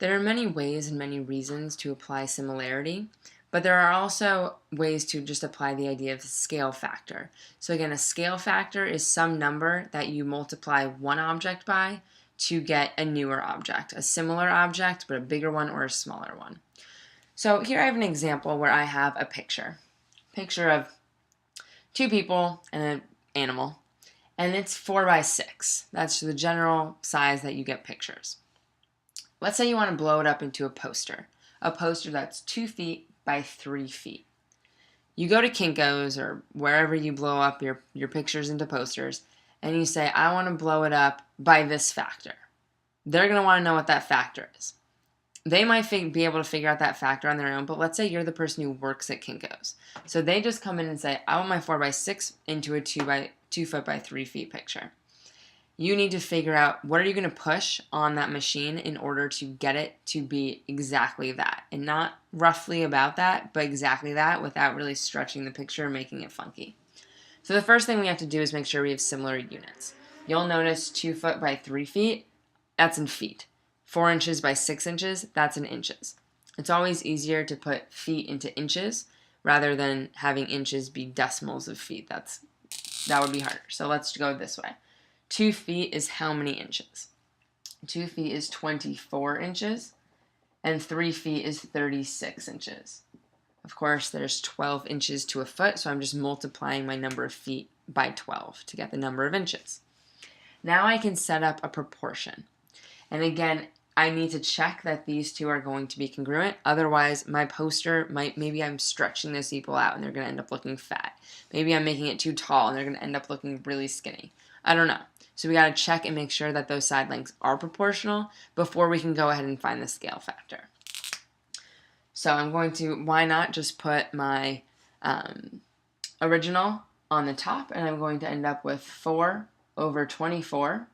There are many ways and many reasons to apply similarity, but there are also ways to just apply the idea of the scale factor. So again, a scale factor is some number that you multiply one object by to get a newer object, a similar object, but a bigger one or a smaller one. So here I have an example where I have a picture of two people and an animal, and it's 4 by 6. That's the general size that you get pictures. Let's say you want to blow it up into a poster that's 2 feet by 3 feet. You go to Kinko's or wherever you blow up your pictures into posters, and you say, I want to blow it up by this factor. They're going to want to know what that factor is. They might be able to figure out that factor on their own, but let's say you're the person who works at Kinko's. So they just come in and say, I want my 4 by 6 into a 2 foot by 3 feet picture. You need to figure out what are you going to push on that machine in order to get it to be exactly that. And not roughly about that, but exactly that without really stretching the picture and making it funky. So the first thing we have to do is make sure we have similar units. You'll notice 2 foot by 3 feet, that's in feet. 4 inches by 6 inches, that's in inches. It's always easier to put feet into inches rather than having inches be decimals of feet. That would be harder. So let's go this way. 2 feet is how many inches? 2 feet is 24 inches, and 3 feet is 36 inches. Of course, there's 12 inches to a foot, so I'm just multiplying my number of feet by 12 to get the number of inches. Now I can set up a proportion. And again, I need to check that these two are going to be congruent. Otherwise, my poster maybe I'm stretching this people out and they're going to end up looking fat. Maybe I'm making it too tall and they're going to end up looking really skinny. I don't know. So we got to check and make sure that those side lengths are proportional before we can go ahead and find the scale factor. So I'm going to, why not just put my original on the top, and I'm going to end up with 4 over 24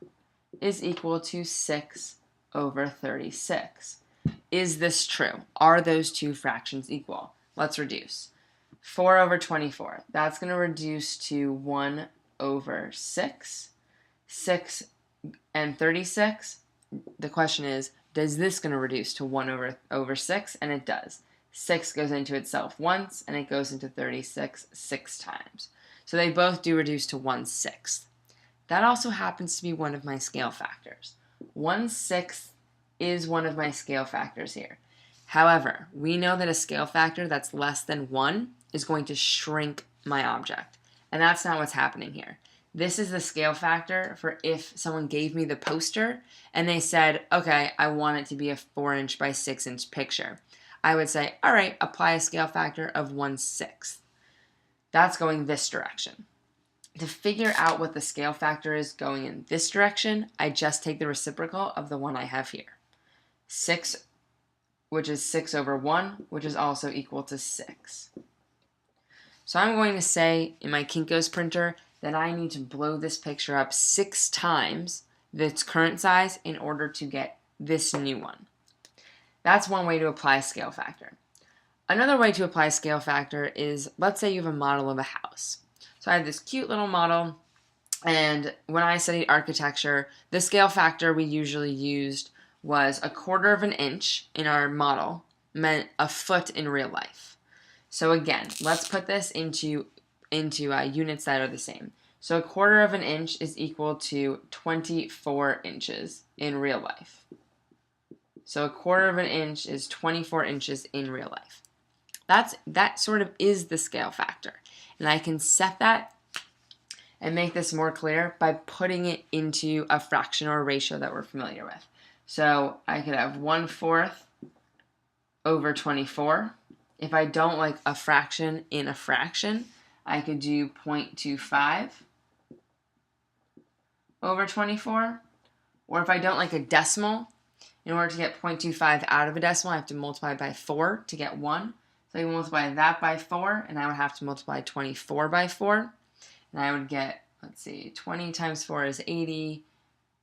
is equal to 6 over 36. Is this true? Are those two fractions equal? Let's reduce. 4 over 24, that's going to reduce to 1 over 6. 6 and 36, the question is, does this going to reduce to 1 over 6? And it does. 6 goes into itself once, and it goes into 36 6 times. So they both do reduce to 1/6. That also happens to be one of my scale factors. 1/6 is one of my scale factors here. However, we know that a scale factor that's less than 1 is going to shrink my object. And that's not what's happening here. This is the scale factor for if someone gave me the poster and they said, okay, I want it to be a 4-inch by 6-inch picture. I would say, all right, apply a scale factor of 1/6. That's going this direction. To figure out what the scale factor is going in this direction, I just take the reciprocal of the one I have here. 6, which is 6 over 1, which is also equal to 6. So I'm going to say in my Kinko's printer that I need to blow this picture up 6 times its current size in order to get this new one. That's one way to apply scale factor. Another way to apply scale factor is, let's say you have a model of a house. So I have this cute little model, and when I studied architecture, the scale factor we usually used was 1/4 of an inch in our model, meant a foot in real life. So again, let's put this into units that are the same. So 1/4 of an inch is equal to 24 inches in real life. So 1/4 of an inch is 24 inches in real life. That sort of is the scale factor. And I can set that and make this more clear by putting it into a fraction or a ratio that we're familiar with. So I could have 1/4 over 24. If I don't like a fraction in a fraction, I could do 0.25 over 24. Or if I don't like a decimal, in order to get 0.25 out of a decimal, I have to multiply by 4 to get 1. So I can multiply that by 4, and I would have to multiply 24 by 4. And I would get, let's see, 20 times 4 is 80,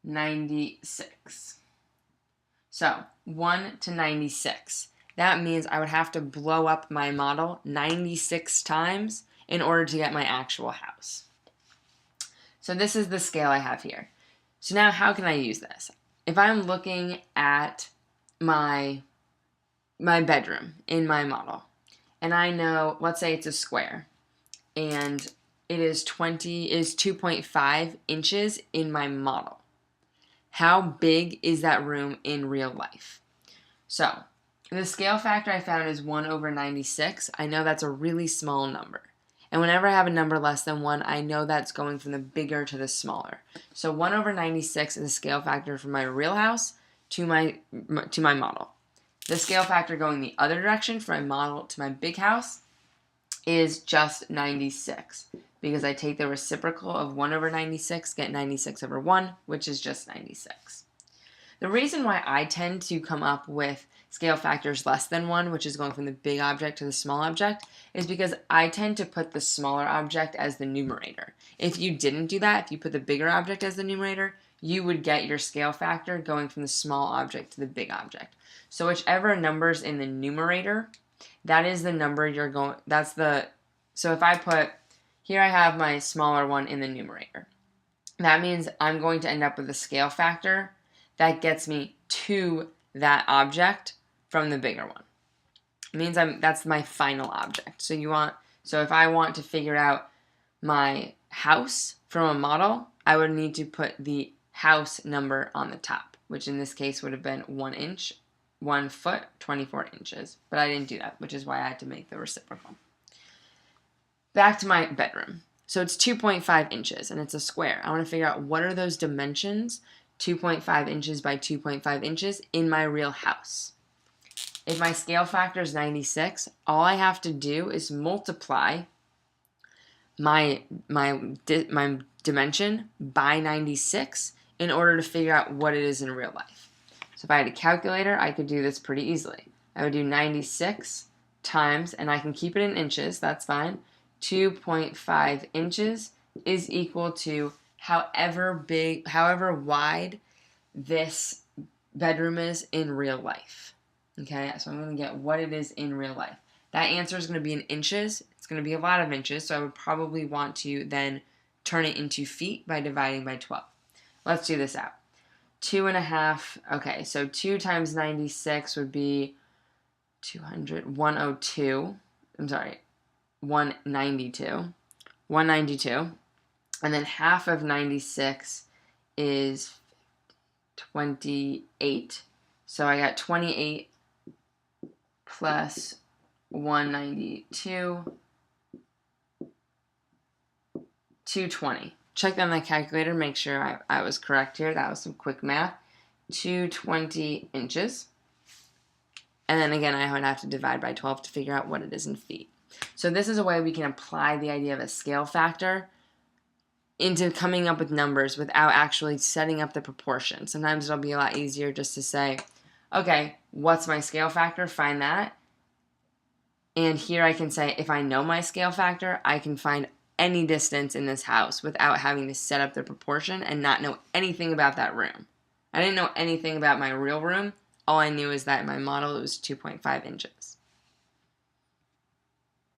96. So 1 to 96. That means I would have to blow up my model 96 times in order to get my actual house. So this is the scale I have here. So now how can I use this? If I'm looking at my bedroom in my model. And I know, let's say it's a square, and it is 2.5 inches in my model. How big is that room in real life? So, the scale factor I found is 1 over 96. I know that's a really small number. And whenever I have a number less than 1, I know that's going from the bigger to the smaller. So 1 over 96 is a scale factor from my real house to my model. The scale factor going the other direction from my model to my big house is just 96, because I take the reciprocal of 1 over 96, get 96 over 1, which is just 96. The reason why I tend to come up with scale factors less than 1, which is going from the big object to the small object, is because I tend to put the smaller object as the numerator. If you didn't do that, if you put the bigger object as the numerator, you would get your scale factor going from the small object to the big object. So whichever number's in the numerator, that is the number you're going, so if I put, here I have my smaller one in the numerator. That means I'm going to end up with a scale factor that gets me to that object from the bigger one. It means that's my final object. So if I want to figure out my house from a model, I would need to put the house number on the top, which in this case would have been 1 foot, 24 inches. But I didn't do that, which is why I had to make the reciprocal. Back to my bedroom. So it's 2.5 inches, and it's a square. I want to figure out what are those dimensions, 2.5 inches by 2.5 inches, in my real house. If my scale factor is 96, all I have to do is multiply my dimension by 96 in order to figure out what it is in real life. So if I had a calculator, I could do this pretty easily. I would do 96 times, and I can keep it in inches, that's fine, 2.5 inches is equal to however wide this bedroom is in real life. Okay, so I'm going to get what it is in real life. That answer is going to be in inches. It's going to be a lot of inches, so I would probably want to then turn it into feet by dividing by 12. Let's do this out. 2.5, okay, so 2 times 96 would be 192. I'm sorry, 192. 192. And then half of 96 is 28. So I got 28 plus 192, 220. Check on my calculator, make sure I was correct here. That was some quick math. 220 inches. And then again, I would have to divide by 12 to figure out what it is in feet. So this is a way we can apply the idea of a scale factor into coming up with numbers without actually setting up the proportion. Sometimes it'll be a lot easier just to say, okay, what's my scale factor? Find that. And here I can say, if I know my scale factor, I can find any distance in this house without having to set up the proportion and not know anything about that room. I didn't know anything about my real room. All I knew is that in my model it was 2.5 inches.